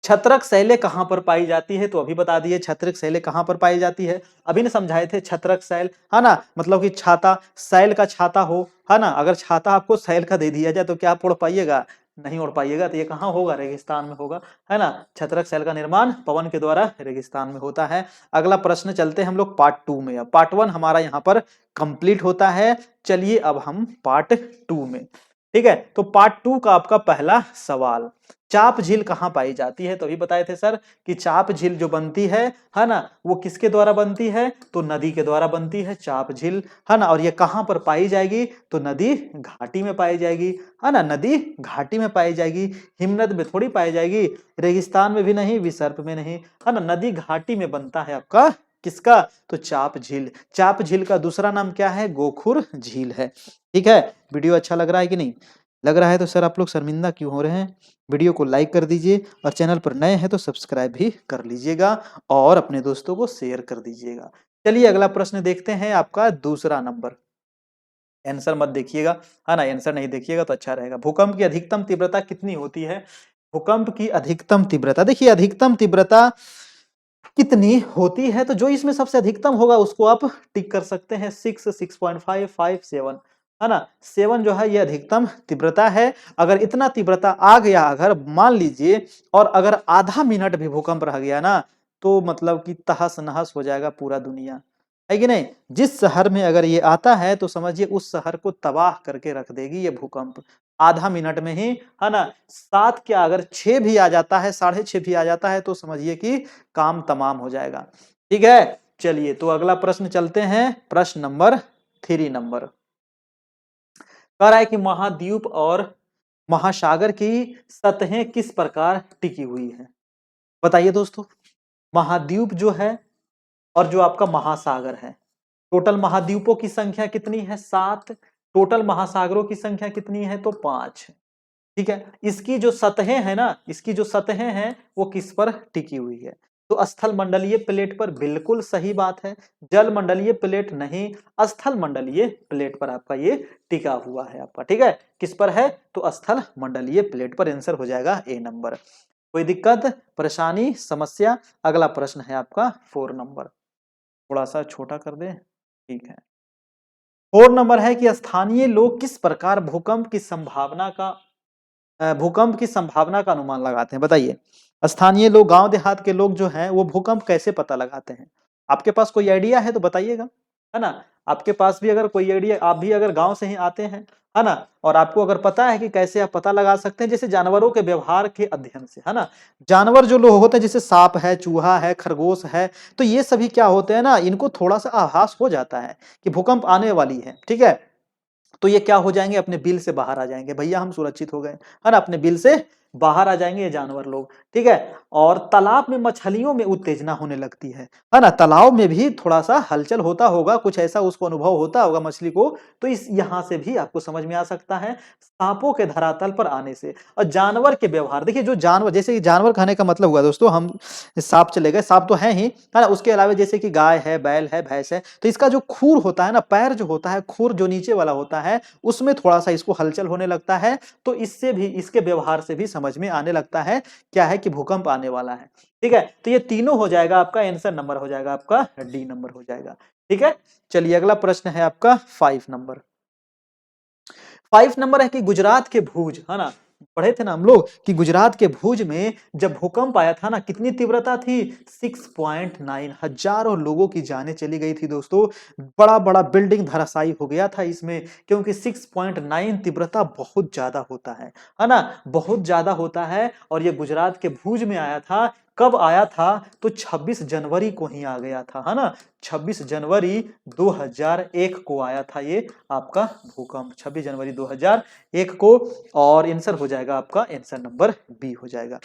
छत्रक शैले कहां पर पाई जाती है? तो अभी बता दिए छत्रक शैले कहां पर पाई जाती है, अभी ने समझाए थे छत्रक शैल, है ना, मतलब कि छाता, शैल का छाता हो, है ना। अगर छाता आपको शैल का दे दिया जाए तो क्या आप ओढ़ पाइएगा? नहीं ओढ़ पाइएगा। तो ये कहाँ होगा? रेगिस्तान में होगा, है ना। छत्रक शैल का निर्माण पवन के द्वारा रेगिस्तान में होता है। अगला प्रश्न चलते हैं हम लोग पार्ट 2 में। पार्ट 1 हमारा यहाँ पर कंप्लीट होता है। चलिए अब हम पार्ट 2 में, ठीक है। तो पार्ट 2 का आपका पहला सवाल, चाप झील कहाँ पाई जाती है? तो अभी बताए थे सर कि चाप झील जो बनती है ना, वो किसके द्वारा बनती है? तो नदी के द्वारा बनती है चाप झील, है ना। और ये कहाँ पर पाई जाएगी? तो नदी घाटी में पाई जाएगी, है ना, नदी घाटी में पाई जाएगी, हिमनद में थोड़ी पाई जाएगी, रेगिस्तान में भी नहीं, विसर्प में नहीं, है ना। नदी घाटी में बनता है आपका किसका? तो चाप झील। चाप झील का दूसरा नाम क्या है? गोखुर झील है, ठीक है। वीडियो अच्छा लग रहा है कि नहीं? लग रहा है तो सर आप लोग शर्मिंदा क्यों हो रहे हैं? वीडियो को लाइक कर दीजिए, और चैनल पर नए हैं तो सब्सक्राइब भी कर लीजिएगा, और अपने दोस्तों को शेयर कर दीजिएगा। चलिए अगला प्रश्न देखते हैं, आपका दूसरा नंबर। आंसर मत देखिएगा, है ना, आंसर नहीं देखिएगा तो अच्छा रहेगा। भूकंप की अधिकतम तीव्रता कितनी होती है? भूकंप की अधिकतम तीव्रता, देखिए अधिकतम तीव्रता कितनी होती है, तो जो इसमें सबसे अधिकतम होगा उसको आप टिक कर सकते हैं, 6, 6.5, 5, 7, है ना। 7 जो है ये अधिकतम तीव्रता है। अगर इतना तीव्रता आ गया, अगर मान लीजिए, और अगर आधा मिनट भी भूकंप रह गया ना, तो मतलब कि तहस-नहस हो जाएगा पूरा दुनिया, है कि नहीं? जिस शहर में अगर ये आता है तो समझिए उस शहर को तबाह करके रख देगी ये भूकंप, आधा मिनट में ही, है ना। 7 क्या, अगर 6 भी आ जाता है, 6:30 भी आ जाता है तो समझिए कि काम तमाम हो जाएगा। ठीक है? चलिए तो अगला प्रश्न चलते हैं, प्रश्न नंबर 3 नंबर। कह रहा है कि महाद्वीप और महासागर की सतहें किस प्रकार टिकी हुई हैं? बताइए दोस्तों। महाद्वीप जो है और जो आपका महासागर है, टोटल महाद्वीपों की संख्या कितनी है? 7। टोटल महासागरों की संख्या कितनी है? तो 5। ठीक है। इसकी जो सतहें हैं ना, इसकी जो सतहें हैं वो किस पर टिकी हुई है? तो स्थल मंडलीय प्लेट पर, बिल्कुल सही बात है। जल मंडलीय प्लेट नहीं, स्थल मंडलीय प्लेट पर आपका ये टिका हुआ है आपका। ठीक है, किस पर है? तो स्थल मंडलीय प्लेट पर। आंसर हो जाएगा ए नंबर। कोई दिक्कत, परेशानी, समस्या? अगला प्रश्न है आपका 4 नंबर। थोड़ा सा छोटा कर दे, ठीक है। 4 नंबर है कि स्थानीय लोग किस प्रकार भूकंप की संभावना का अनुमान लगाते हैं? बताइए। स्थानीय लोग, गांव देहात के लोग जो हैं वो भूकंप कैसे पता लगाते हैं? आपके पास कोई आइडिया है तो बताइएगा, है ना। आपके पास भी अगर कोई आइडिया, आप भी अगर गांव से ही आते हैं, है ना, और आपको अगर पता है कि कैसे आप पता लगा सकते हैं, जैसे जानवरों के व्यवहार के अध्ययन से, है ना। जानवर जो लोग होते हैं, जैसे सांप है, चूहा है, खरगोश है, तो ये सभी क्या होते हैं ना, इनको थोड़ा सा आभास हो जाता है कि भूकंप आने वाली है। ठीक है, तो ये क्या हो जाएंगे, अपने बिल से बाहर आ जाएंगे, भैया हम सुरक्षित हो गए, है ना, अपने बिल से बाहर आ जाएंगे ये जानवर लोग। ठीक है, और तालाब में मछलियों में उत्तेजना होने लगती है ना। तालाब में भी थोड़ा सा हलचल होता होगा, कुछ ऐसा उसको अनुभव होता होगा मछली को, तो इस यहां से भी आपको समझ में आ सकता है। सांपों के धरातल पर आने से, और जानवर के व्यवहार, देखिए जो जानवर, जैसे कि जानवर कहने का मतलब हुआ दोस्तों, हम सांप चले गए, सांप तो है ही, है ना, उसके अलावा जैसे कि गाय है, बैल है, भैंस है, तो इसका जो खूर होता है ना, पैर जो होता है, खूर जो नीचे वाला होता है, उसमें थोड़ा सा इसको हलचल होने लगता है, तो इससे भी, इसके व्यवहार से भी समझ में आने लगता है क्या है कि भूकंप आने वाला है। ठीक है, तो ये तीनों हो जाएगा आपका, आंसर नंबर हो जाएगा आपका डी नंबर हो जाएगा। ठीक है, चलिए अगला प्रश्न है आपका 5 नंबर। 5 नंबर है कि गुजरात के भुज, है ना, पढ़े थे ना हम लोग कि गुजरात के भुज में जब भूकंप आया था ना, कितनी तीव्रता थी? 6.9, हजारों लोगों की जानें चली गई थी दोस्तों। बड़ा बड़ा बिल्डिंग धराशायी हो गया था इसमें, क्योंकि 6.9 तीव्रता बहुत ज्यादा होता है ना, बहुत ज्यादा होता है। और ये गुजरात के भुज में आया था। कब आया था? तो 26 जनवरी को ही आ गया था, है ना। 26 जनवरी 2001 को आया था ये आपका भूकंप, 26 जनवरी 2001 को। और आंसर हो जाएगा आपका, आंसर नंबर बी हो जाएगा।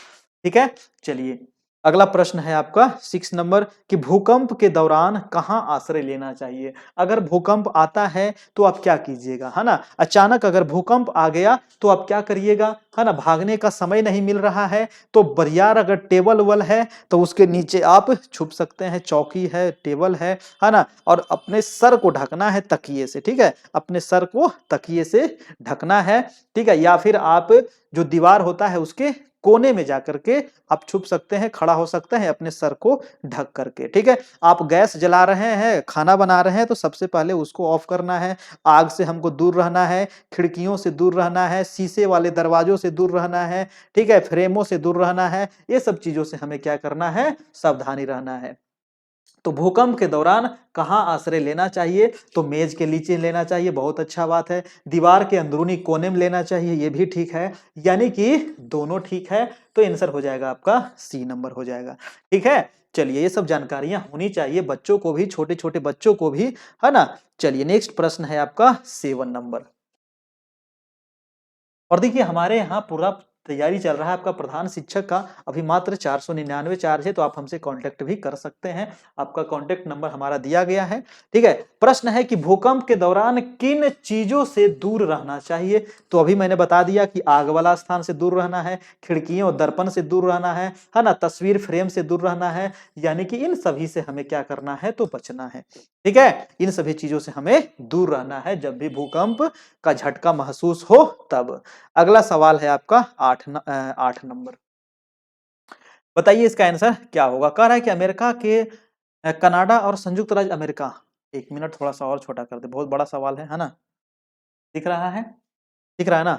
ठीक है, चलिए अगला प्रश्न है आपका 6 नंबर कि भूकंप के दौरान कहां आश्रय लेना चाहिए? अगर भूकंप आता है तो आप क्या कीजिएगा, है ना। अचानक अगर भूकंप आ गया तो आप क्या करिएगा, है ना, भागने का समय नहीं मिल रहा है, तो बरियार अगर टेबल वेबल है तो उसके नीचे आप छुप सकते हैं, चौकी है, टेबल है ना, और अपने सर को ढकना है तकिए से। ठीक है, अपने सर को तकिए से ढकना है। ठीक है, या फिर आप जो दीवार होता है उसके कोने में जाकर के आप छुप सकते हैं, खड़ा हो सकते हैं अपने सर को ढक करके। ठीक है, आप गैस जला रहे हैं, खाना बना रहे हैं, तो सबसे पहले उसको ऑफ करना है। आग से हमको दूर रहना है, खिड़कियों से दूर रहना है, शीशे वाले दरवाजों से दूर रहना है। ठीक है, फ्रेमों से दूर रहना है। ये सब चीजों से हमें क्या करना है, सावधानी रहना है। तो भूकंप के दौरान कहां आश्रय लेना चाहिए? तो मेज के नीचे लेना चाहिए, बहुत अच्छा बात है। दीवार के अंदरूनी कोने में लेना चाहिए, ये भी ठीक है। यानी कि दोनों ठीक है, तो आंसर हो जाएगा आपका सी नंबर हो जाएगा। ठीक है, चलिए ये सब जानकारियां होनी चाहिए बच्चों को भी, छोटे छोटे बच्चों को भी, है ना। चलिए नेक्स्ट प्रश्न है आपका 7 नंबर। और देखिए हमारे यहाँ पूरा तैयारी चल रहा है आपका प्रधान शिक्षक का, अभी मात्र 499 चार्ज है, तो आप हमसे कांटेक्ट भी कर सकते हैं। आपका कांटेक्ट नंबर हमारा दिया गया है। ठीक है, प्रश्न है कि भूकंप के दौरान किन चीजों से दूर रहना चाहिए? तो अभी मैंने बता दिया कि आग वाला स्थान से दूर रहना है, खिड़कियों और दर्पण से दूर रहना है ना, तस्वीर फ्रेम से दूर रहना है। यानी कि इन सभी से हमें क्या करना है, तो बचना है। ठीक है, इन सभी चीजों से हमें दूर रहना है जब भी भूकंप का झटका महसूस हो तब। अगला सवाल है आपका 8 नंबर। बताइए इसका आंसर क्या होगा? कह रहा है कि अमेरिका के कनाडा और संयुक्त राज्य अमेरिका, 1 मिनट थोड़ा सा और छोटा कर दे, बहुत बड़ा सवाल है ना। दिख रहा है? दिख रहा है ना?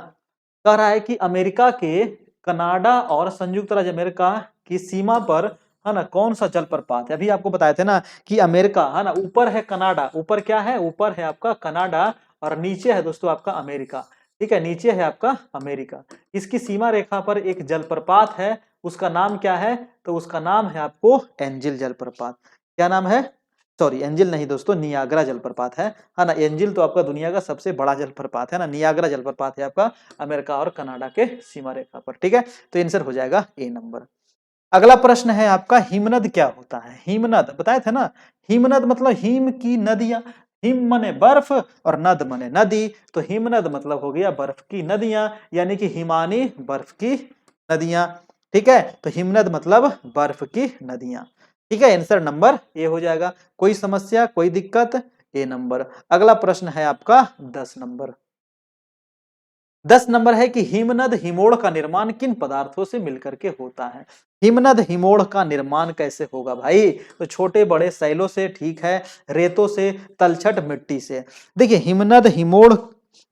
कह रहा है कि अमेरिका के कनाडा और संयुक्त राज्य अमेरिका की सीमा पर, है ना, कौन सा जलप्रपात है? अभी आपको बताए थे ना कि अमेरिका, है ना, ऊपर है कनाडा, ऊपर क्या है? ऊपर है आपका कनाडा और नीचे है दोस्तों आपका अमेरिका। ठीक है, नीचे है आपका अमेरिका। इसकी सीमा रेखा पर एक जलप्रपात है, उसका नाम क्या है? तो उसका नाम है आपको एंजिल जलप्रपात। क्या नाम है? सॉरी, एंजिल नहीं दोस्तों, नियाग्रा जलप्रपात है ना। एंजिल तो आपका दुनिया का सबसे बड़ा जलप्रपात है ना, नियाग्रा जलप्रपात है आपका अमेरिका और कनाडा के सीमा रेखा पर। ठीक है, तो आंसर हो जाएगा ए नंबर। अगला प्रश्न है आपका, हिमनद क्या होता है? हिमनद बताए थे ना, हिमनद मतलब हिम की नदियां, हिम मने बर्फ और नद मने नदी, तो हिमनद मतलब हो गया बर्फ की नदियां, यानी कि हिमानी बर्फ की नदियां। ठीक है, तो हिमनद मतलब बर्फ की नदियां। ठीक है, आंसर नंबर ए हो जाएगा। कोई समस्या, कोई दिक्कत? ए नंबर। अगला प्रश्न है आपका 10 नंबर। 10 नंबर है कि हिमनद हिमोड़ का निर्माण किन पदार्थों से मिलकर के होता है? हिमनद हिमोड़ का निर्माण कैसे होगा भाई? तो छोटे बड़े सैलों से, ठीक है, रेतों से, तलछट मिट्टी से। देखिए, हिमनद हिमोड़,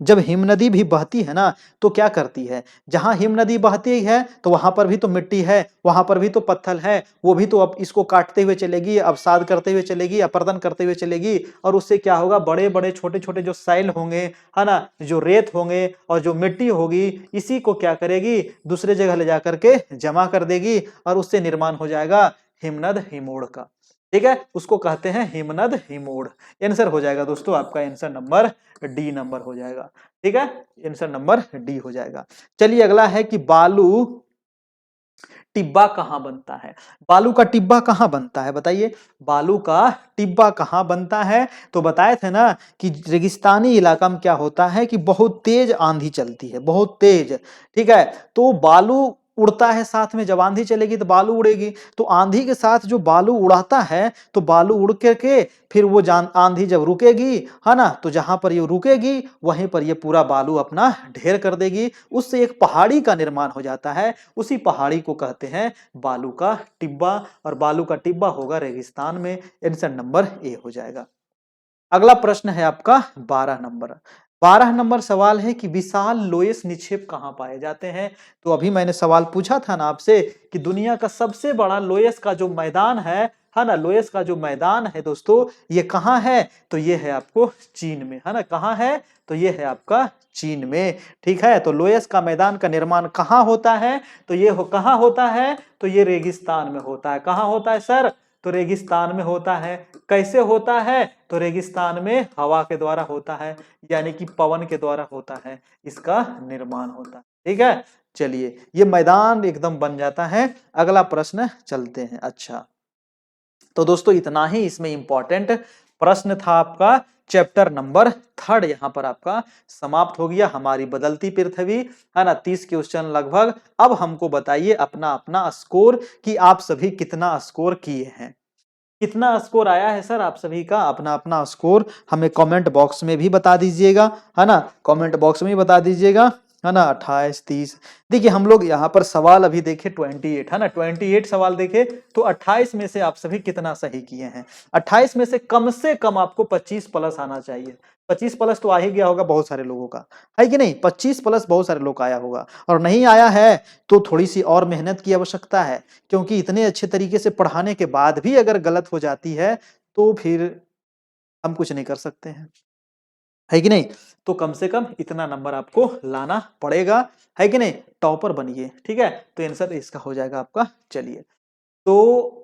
जब हिमनदी भी बहती है ना, तो क्या करती है? जहां हिमनदी बहती है तो वहां पर भी तो मिट्टी है, वहां पर भी तो पत्थर है, वो भी तो अब इसको काटते हुए चलेगी, अवसाद करते हुए चलेगी, अपर्दन करते हुए चलेगी, और उससे क्या होगा? बड़े बड़े छोटे छोटे जो सैल होंगे, है ना, जो रेत होंगे और जो मिट्टी होगी, इसी को क्या करेगी? दूसरे जगह ले जाकर के जमा कर देगी और उससे निर्माण हो जाएगा हिमनद हिमोड़ का। ठीक है, उसको कहते हैं हिमनद हिमोड़। आंसर हो जाएगा दोस्तों आपका, आंसर नंबर डी नंबर हो जाएगा। ठीक है, आंसर नंबर डी हो जाएगा। चलिए अगला है कि बालू टिब्बा कहाँ बनता है? बालू का टिब्बा कहाँ बनता है बताइए? बालू का टिब्बा कहाँ बनता है? तो बताए थे ना कि रेगिस्तानी इलाका में क्या होता है कि बहुत तेज आंधी चलती है, बहुत तेज। ठीक है, तो बालू उड़ता है साथ में, जब आंधी चलेगी तो बालू उड़ेगी, तो आंधी के साथ जो बालू उड़ाता है, तो बालू उड़ करके फिर वो जान आंधी जब रुकेगी, है ना, तो जहां पर ये रुकेगी वहीं पर ये पूरा बालू अपना ढेर कर देगी, उससे एक पहाड़ी का निर्माण हो जाता है। उसी पहाड़ी को कहते हैं बालू का टिब्बा, और बालू का टिब्बा होगा रेगिस्तान में। आंसर नंबर ए हो जाएगा। अगला प्रश्न है आपका 12 नंबर। 12 नंबर सवाल है कि विशाल लोयस निक्षेप कहाँ पाए जाते हैं? तो अभी मैंने सवाल पूछा था ना आपसे कि दुनिया का सबसे बड़ा लोयस का जो मैदान है ना, लोयस का जो मैदान है दोस्तों, ये कहाँ है? तो ये है आपको चीन में, है ना। कहाँ है? तो ये है आपका चीन में। ठीक है, तो लोयस का मैदान का निर्माण कहाँ होता है? तो ये कहाँ होता है? तो ये रेगिस्तान में होता है। कहाँ होता है सर? तो रेगिस्तान में होता है। कैसे होता है? तो रेगिस्तान में हवा के द्वारा होता है, यानी कि पवन के द्वारा होता है, इसका निर्माण होता है। ठीक है, चलिए ये मैदान एकदम बन जाता है। अगला प्रश्न चलते हैं। अच्छा, तो दोस्तों इतना ही इसमें इंपॉर्टेंट प्रश्न था आपका। चैप्टर नंबर 3 यहाँ पर आपका समाप्त हो गया, हमारी बदलती पृथ्वी, है ना। 30 क्वेश्चन लगभग। अब हमको बताइए अपना अपना स्कोर कि आप सभी कितना स्कोर किए हैं। कितना स्कोर आया है सर आप सभी का? अपना अपना स्कोर हमें कमेंट बॉक्स में भी बता दीजिएगा, है ना। कमेंट बॉक्स में भी बता दीजिएगा, है ना। 28, 30। देखिए हम लोग यहाँ पर सवाल अभी देखे 28, है ना, 28 सवाल देखे, तो 28 में से आप सभी कितना सही किए हैं? 28 में से कम आपको 25 प्लस आना चाहिए। 25 प्लस तो आ ही गया होगा बहुत सारे लोगों का, है कि नहीं? 25 प्लस बहुत सारे लोग का आया होगा, और नहीं आया है तो थोड़ी सी और मेहनत की आवश्यकता है, क्योंकि इतने अच्छे तरीके से पढ़ाने के बाद भी अगर गलत हो जाती है तो फिर हम कुछ नहीं कर सकते हैं, है कि नहीं? तो कम से कम इतना नंबर आपको लाना पड़ेगा, है कि नहीं? टॉपर बनिए। ठीक है, तो आंसर इसका हो जाएगा आपका। चलिए, तो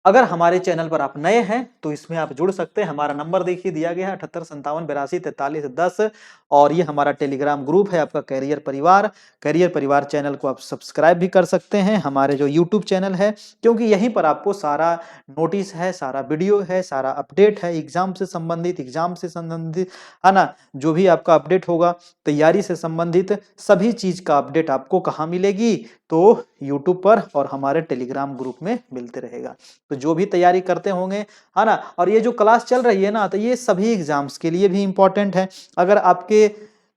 अगर हमारे चैनल पर आप नए हैं तो इसमें आप जुड़ सकते हैं। हमारा नंबर देखिए दिया गया है 7857824310, और ये हमारा टेलीग्राम ग्रुप है आपका कैरियर परिवार। कैरियर परिवार चैनल को आप सब्सक्राइब भी कर सकते हैं, हमारे जो यूट्यूब चैनल है, क्योंकि यहीं पर आपको सारा नोटिस है, सारा वीडियो है, सारा अपडेट है, एग्जाम से संबंधित, है ना। जो भी आपका अपडेट होगा तैयारी से संबंधित सभी चीज का अपडेट आपको कहाँ मिलेगी? तो यूट्यूब पर और हमारे टेलीग्राम ग्रुप में मिलते रहेगा। तो जो भी तैयारी करते होंगे, है ना, और ये जो क्लास चल रही है ना, तो ये सभी एग्जाम्स के लिए भी इंपॉर्टेंट है। अगर आपके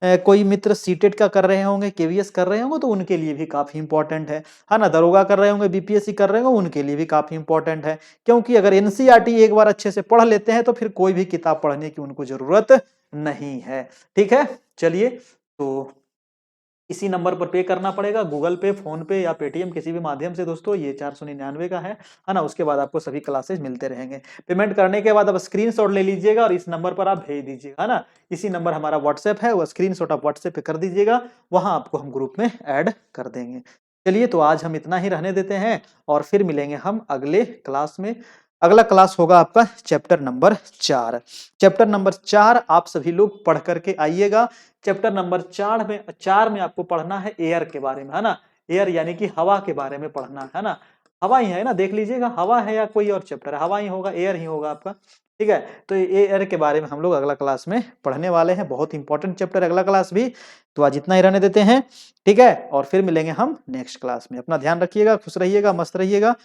कोई मित्र सीटेट का कर रहे होंगे, केवीएस कर रहे होंगे, तो उनके लिए भी काफी इंपॉर्टेंट है ना। दरोगा कर रहे होंगे, बीपीएससी कर रहे होंगे, उनके लिए भी काफी इंपॉर्टेंट है, क्योंकि अगर एनसीईआरटी एक बार अच्छे से पढ़ लेते हैं तो फिर कोई भी किताब पढ़ने की उनको जरूरत नहीं है। ठीक है, चलिए तो इसी नंबर पर पे करना पड़ेगा, गूगल पे, फोन पे या पेटीएम, किसी भी माध्यम से दोस्तों। ये 499 का है ना। उसके बाद आपको सभी क्लासेस मिलते रहेंगे। पेमेंट करने के बाद आप स्क्रीनशॉट ले लीजिएगा और इस नंबर पर आप भेज दीजिएगा, है ना। इसी नंबर हमारा व्हाट्सएप है, वो स्क्रीनशॉट आप व्हाट्सएप पे कर दीजिएगा, वहां आपको हम ग्रुप में ऐड कर देंगे। चलिए तो आज हम इतना ही रहने देते हैं और फिर मिलेंगे हम अगले क्लास में। अगला क्लास होगा आपका चैप्टर नंबर 4। चैप्टर नंबर 4 आप सभी लोग पढ़ करके आइएगा। चैप्टर नंबर 4 में आपको पढ़ना है एयर के बारे में, है ना। एयर यानी कि हवा के बारे में पढ़ना है ना। हवा ही है ना, देख लीजिएगा, हवा है या कोई और चैप्टर है, हवा ही होगा, एयर ही होगा आपका। ठीक है, तो ये एयर के बारे में हम लोग अगला क्लास में पढ़ने वाले हैं। बहुत इंपॉर्टेंट चैप्टर है अगला क्लास भी। तो आज इतना ही रहने देते हैं, ठीक है, और फिर मिलेंगे हम नेक्स्ट क्लास में। अपना ध्यान रखिएगा, खुश रहिएगा, मस्त रहिएगा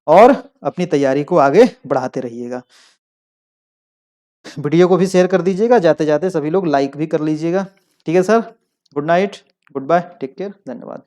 और अपनी तैयारी को आगे बढ़ाते रहिएगा। वीडियो को भी शेयर कर दीजिएगा, जाते जाते सभी लोग लाइक भी कर लीजिएगा। ठीक है sir, good night, goodbye, take care, धन्यवाद।